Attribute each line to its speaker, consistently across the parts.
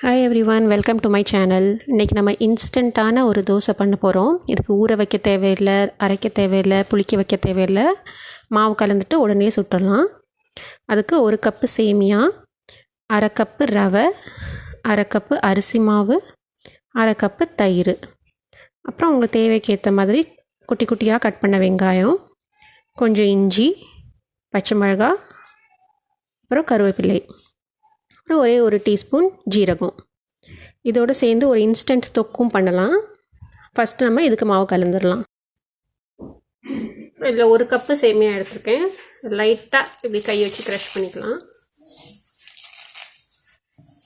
Speaker 1: Hi everyone, welcome to my channel. இன்றைக்கி நம்ம இன்ஸ்டண்ட்டான ஒரு தோசை பண்ண போகிறோம். இதுக்கு ஊற வைக்க தேவையில்லை, அரைக்க தேவையில்லை, புளிக்க வைக்க தேவையில்லை. மாவு கலந்துட்டு உடனே சுட்டுடலாம். அதுக்கு 1 கப்பு சேமியா, 1/2 கப்பு ரவை, 1/2 கப்பு அரிசி மாவு, 1/2 கப்பு தயிர், அப்புறம் உங்களுக்கு தேவைக்கு ஏற்ற மாதிரி குட்டி குட்டியாக கட் பண்ண வெங்காயம், கொஞ்சம் இஞ்சி, பச்சை மிளகாய், அப்புறம் கருவேப்பிலை, அப்புறம் ஒரே 1 டீஸ்பூன் ஜீரகம். இதோடு சேர்ந்து ஒரு இன்ஸ்டன்ட் தொக்கும் பண்ணலாம். ஃபஸ்ட்டு நம்ம இதுக்கு மாவு கலந்துடலாம். இதில் 1 கப்பு சேமியா எடுத்துருக்கேன். லைட்டாக இப்படி கை வச்சு க்ரஷ் பண்ணிக்கலாம்.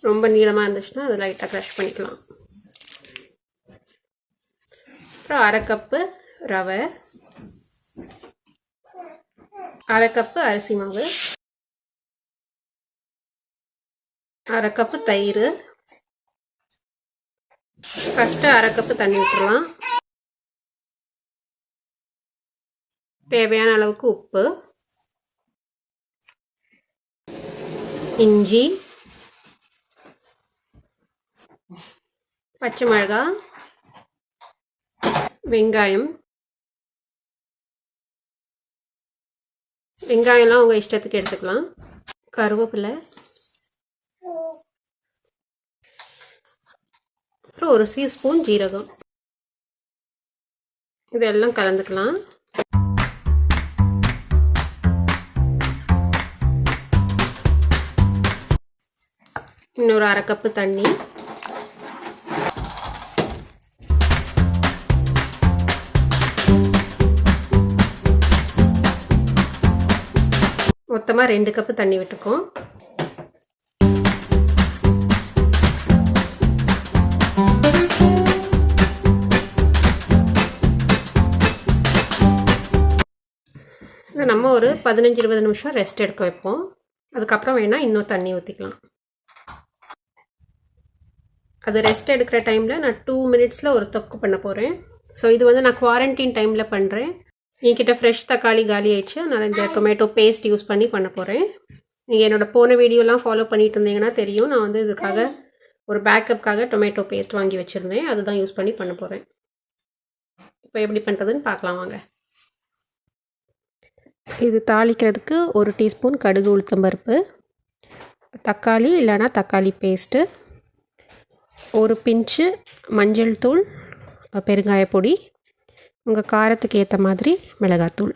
Speaker 1: ரொம்ப நீளமாக இருந்துச்சுன்னா அதை லைட்டாக க்ரஷ் பண்ணிக்கலாம். அப்புறம் 1/2 கப்பு ரவை, 1/2 கப்பு அரிசி மாவு, 1/2 கப்பு தயிர். ஃபஸ்ட்டு 1/2 கப்பு தண்ணி விட்டுடலாம். தேவையான அளவுக்கு உப்பு, இஞ்சி, பச்சை மிளகாய், வெங்காயம்லாம் உங்கள் இஷ்டத்துக்கு எடுத்துக்கலாம். கருவேப்பிலை, அப்புறம் 1 டீஸ்பூன் ஜீரகம். இதெல்லாம் கலந்துக்கலாம். இன்னொரு 1/2 கப்பு தண்ணி, மொத்தமாக 2 கப்பு தண்ணி விட்டுருக்கோம். நம்ம ஒரு 15-20 நிமிஷம் ரெஸ்ட் எடுக்க வைப்போம். அதுக்கப்புறம் வேணால் இன்னும் தண்ணி ஊற்றிக்கலாம். அது ரெஸ்ட் எடுக்கிற டைமில் நான் 2 மினிட்ஸில் ஒரு தொக்கு பண்ண போகிறேன். ஸோ இது வந்து நான் குவாரண்டைன் டைமில் பண்ணுறேன். என்கிட்ட ஃப்ரெஷ் தக்காளி காலி ஆயிடுச்சு. அதனால் இந்த டொமேட்டோ பேஸ்ட் யூஸ் பண்ணி பண்ண போகிறேன். நீங்கள் என்னோடய போன வீடியோலாம் ஃபாலோ பண்ணிட்டு இருந்தீங்கன்னா தெரியும். நான் வந்து இதுக்காக ஒரு பேக்கப்புக்காக டொமேட்டோ பேஸ்ட் வாங்கி வச்சுருந்தேன். அதுதான் யூஸ் பண்ணி பண்ண போகிறேன். இப்போ எப்படி பண்ணுறதுன்னு பார்க்கலாம் வாங்க. இது தாளிக்கிறதுக்கு 1 டீஸ்பூன் கடுகு உளுத்தம்பருப்பு, தக்காளி இல்லைனா தக்காளி பேஸ்ட்டு, 1 பிஞ்சு மஞ்சள் தூள், பெருங்காயப்பொடி, உங்கள் காரத்துக்கு ஏற்ற மாதிரி மிளகாத்தூள்.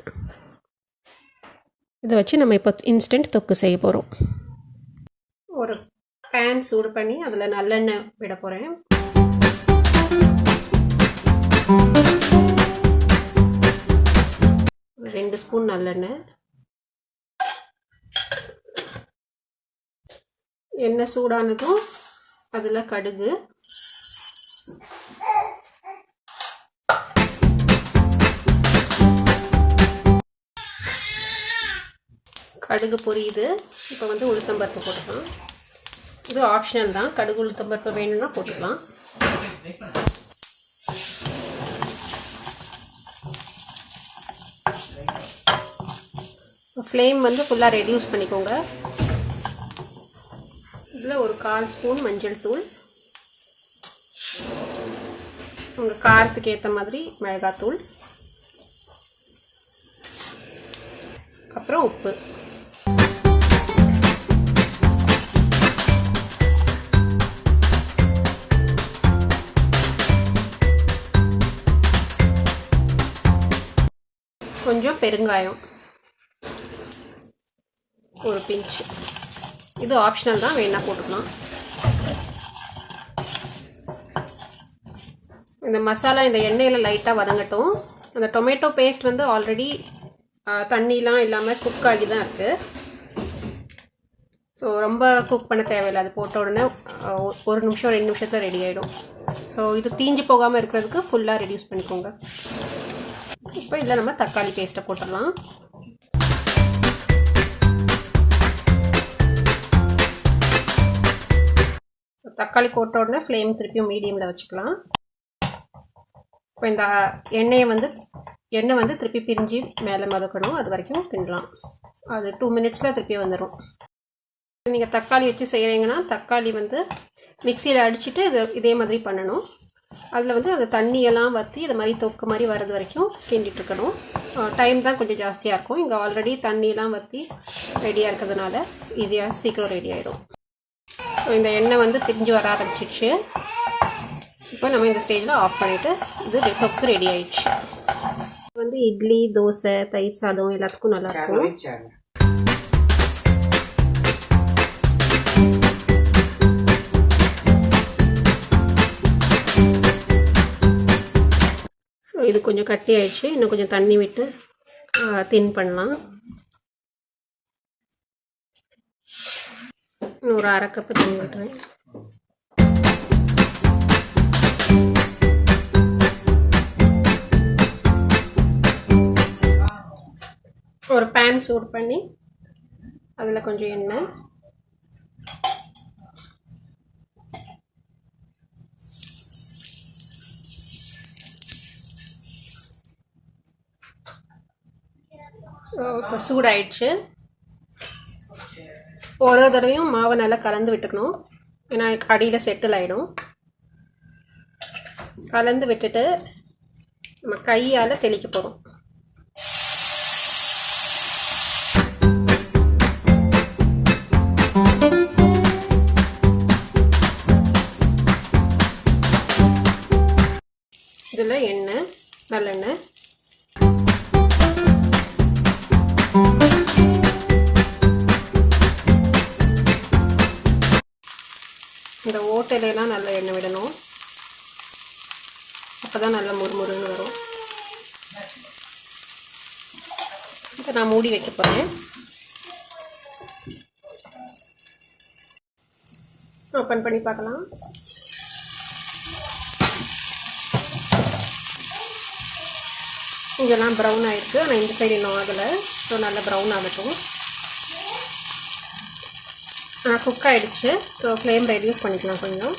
Speaker 1: இதை வச்சு நம்ம இப்போ இன்ஸ்டன்ட் தொக்கு செய்ய போகிறோம். ஒரு பேன் சூடு பண்ணி அதில் நல்லெண்ணெய் விட போகிறேன். ஒரு 2 ஸ்பூன் நல்லெண்ணெய். எண்ணெய் சூடானதும் அதில் கடுகு, கடுகு பொரியுது. இப்போ வந்து உளுத்தம்பருப்பு போட்டுக்கலாம். இது ஆப்ஷனல் தான். கடுகு உளுத்தம்பருப்பு வேணும்னா போட்டுக்கலாம். ஃப்ளேம் வந்து ஃபுல்லாக ரெடியூஸ் பண்ணிக்கோங்க. இதில் ஒரு 1/4 ஸ்பூன் மஞ்சள் தூள், உங்கள் காரத்துக்கு ஏற்ற மாதிரி மிளகாத்தூள், அப்புறம் உப்பு. கொஞ்சம் பெருங்காயம், 1 பிஞ்சு. இது ஆப்ஷனல் தான், வேணா போட்டுக்கலாம். இந்த மசாலா இந்த எண்ணெயில் லைட்டாக வதங்கட்டும். அந்த டொமேட்டோ பேஸ்ட் வந்து ஆல்ரெடி தண்ணிலாம் இல்லாமல் குக் ஆகி தான் இருக்குது. ஸோ ரொம்ப குக் பண்ண தேவையில்லை. அது போட்ட உடனே 1 நிமிஷம் 2 நிமிஷத்தில் ரெடி ஆகிடும். ஸோ இது தீஞ்சு போகாமல் இருக்கிறதுக்கு ஃபுல்லாக ரெடியூஸ் பண்ணிக்கோங்க. இப்போ இதில் நம்ம தக்காளி பேஸ்ட்டை போட்டுடலாம். தக்காளி போட்ட உடனே ஃப்ளேம் திருப்பியும் மீடியமில் வச்சுக்கலாம். இப்போ இந்த எண்ணெய் வந்து திருப்பி பிரிஞ்சு மேலே மதக்கணும். அது வரைக்கும் கிண்டலாம். அது 2 மினிட்ஸில் திருப்பி வந்துடும். நீங்கள் தக்காளி வச்சு செய்கிறீங்கன்னா தக்காளி வந்து மிக்சியில் அடிச்சுட்டு இதே மாதிரி பண்ணணும். அதில் வந்து அந்த தண்ணியெல்லாம் வற்றி இது மாதிரி தொக்கு மாதிரி வர்றது வரைக்கும் கிண்டிகிட்ருக்கணும். டைம் தான் கொஞ்சம் ஜாஸ்தியாக இருக்கும். இங்கே ஆல்ரெடி தண்ணியெல்லாம் வற்றி ரெடியாக இருக்கிறதுனால ஈஸியாக சீக்கிரம் ரெடி ஆகிடும். ஸோ இந்த எண்ணெய் வந்து பிரிஞ்சு வர ஆரம்பிச்சிடுச்சு. இப்போ நம்ம இந்த ஸ்டேஜில் ஆஃப் பண்ணிவிட்டு இது தொக்கு ரெடி ஆயிடுச்சு. இது வந்து இட்லி, தோசை, தயிர் சாதம் எல்லாத்துக்கும் நல்லாயிருக்கும். ஸோ இது கொஞ்சம் கட்டி ஆயிடுச்சு. இன்னும் கொஞ்சம் தண்ணி விட்டு தின் பண்ணலாம். இன்னும் ஒரு அரை கப்பு தண்ணி விட்டுறேன். ஒரு பேன் சூடு பண்ணி அதில் கொஞ்சம் எண்ணெய், இப்போ சூடாயிடுச்சு. ஒரு தடவையும் மாவை நல்லா கலந்து விட்டுக்கணும், ஏன்னா அடியில் செட்டில் ஆகிடும். கலந்து விட்டுட்டு நம்ம கையால் தெளிக்க போகிறோம். இதில் எண்ணெய், நல்லெண்ணெய், இந்த ஓட்டையிலாம் நல்லா எண்ணெய் விடணும். அப்போ தான் நல்லா முறுமுறுன்னு வரும். இப்போ நான் மூடி வைக்க போகிறேன். ஓப்பன் பண்ணி பார்க்கலாம். இங்கெல்லாம் ப்ரௌன் ஆகிருக்கு, ஆனால் இந்த சைடு இன்னும் ஆகலை. ஸோ நல்லா ப்ரௌன் ஆகட்டும். குக் ஆகிடுச்சு. ஸோ ஃப்ளேம் ரெடியூஸ் பண்ணிக்கலாம் கொஞ்சம்.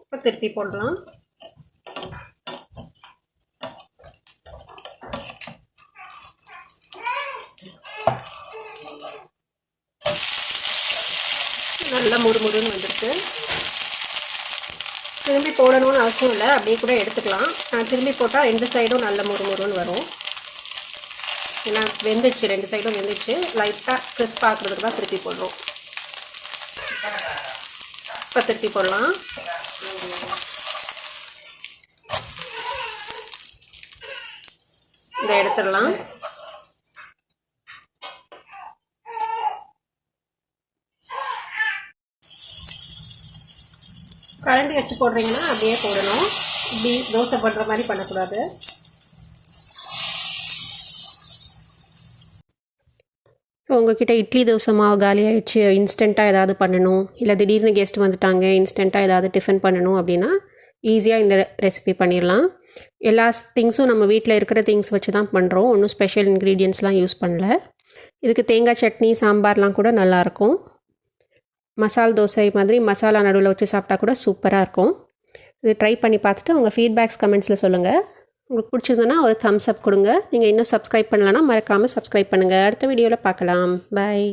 Speaker 1: இப்போ திருப்பி போடலாம். நல்லா முறுமுறுன்னு வந்துருக்கு. திரும்பி போடணும்னு அவசியம் இல்லை, அப்படியே கூட எடுத்துக்கலாம். திரும்பி போட்டால் ரெண்டு சைடும் நல்ல முறுமுறுன்னு வரும். ஏன்னா வெந்துடுச்சு, ரெண்டு சைடும் வெந்துடுச்சு. லைட்டாக கிறிஸ்ப் ஆக்குறதுக்கு தான் திருப்பி போடுறோம். இப்போ திருப்பி போடலாம். இதை எடுத்துடலாம். கரண்டி வச்சு போடுறீங்கன்னா அப்படியே போடணும். இப்படி தோசை பண்ணுற மாதிரி பண்ணக்கூடாது. ஸோ உங்கள்கிட்ட இட்லி தோசை மாவு காலி ஆகிடுச்சு, இன்ஸ்டண்ட்டாக ஏதாவது பண்ணணும், இல்லை திடீர்னு கெஸ்ட் வந்துட்டாங்க, இன்ஸ்டண்ட்டாக ஏதாவது டிஃபன் பண்ணணும் அப்படின்னா ஈஸியாக இந்த ரெசிபி பண்ணிடலாம். எல்லா திங்ஸும் நம்ம வீட்டில் இருக்கிற திங்ஸ் வச்சு தான் பண்ணுறோம். ஒன்றும் ஸ்பெஷல் இன்க்ரீடியன்ட்ஸ்லாம் யூஸ் பண்ணல. இதுக்கு தேங்காய் சட்னி, சாம்பார்லாம் கூட நல்லாயிருக்கும். மசால் தோசை மாதிரி மசாலா நடுவில் வச்சு சாப்பிட்டா கூட சூப்பராக இருக்கும். இது ட்ரை பண்ணி பார்த்துட்டு உங்கள் ஃபீட்பேக்ஸ் கமெண்ட்ஸில் சொல்லுங்கள். உங்களுக்கு பிடிச்சிருந்தனா ஒரு தம்ஸ் அப் கொடுங்க. நீங்கள் இன்னும் சப்ஸ்கிரைப் பண்ணலன்னா மறக்காமல் சப்ஸ்கிரைப் பண்ணுங்கள். அடுத்த வீடியோவில் பார்க்கலாம். பாய்.